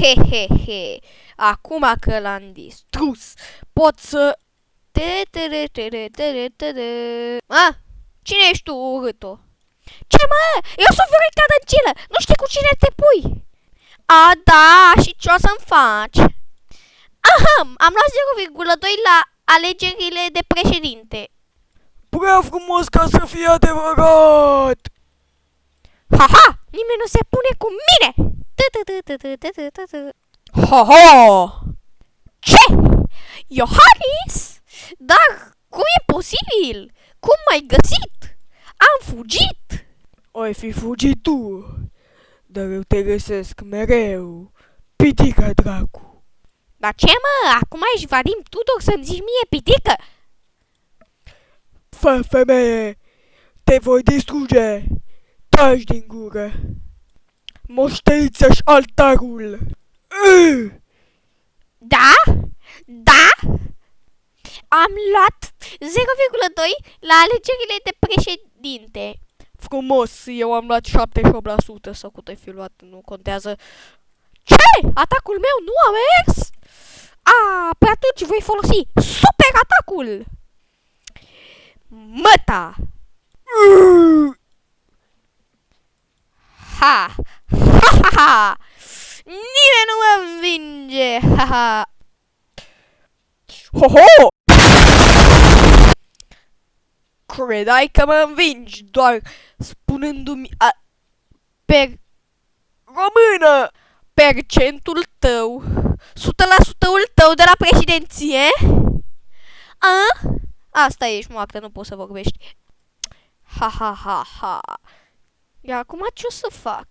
Hehehe. Acum că l-am distrus, pot să... A? Cine ești tu, urâto? Ce, mă? Eu sunt Viorica Dăncilă. Nu știi cu cine te pui? A, da, și ce o să-mi faci? Aham, am luat 0,2 la alegerile de președinte. Prea frumos ca să fie adevărat! Haha, nimeni nu se pune cu mine! Ha-ha! Ce? Iohannis? Dar cum e posibil? Cum m-ai găsit? Am fugit! Ai fi fugit tu, dar eu te găsesc mereu, pitica dracu. Dar ce, mă? Acum ești Vadim Tudor să-mi zici mie pitică? Fă, femeie, te voi distruge, taci din gură. Moșteniță-și altarul. Da? Da? Am luat 0,2 la alegerile de președinte. Frumos, eu am luat 78% sau cât ai fi luat, nu contează. Ce? Atacul meu nu a mers? Pe atunci voi folosi super atacul! Măta! Ha! Ha ha ha! Nimeni nu mă învinge! Ha ha! Ho-ho! Credeai că mă învingi doar spunându-mi română percentul tău, 100%-ul tău de la președinție? Asta ești moartă, nu poți să vorbești. Ha ha ha ha. Iar acum ce o să fac?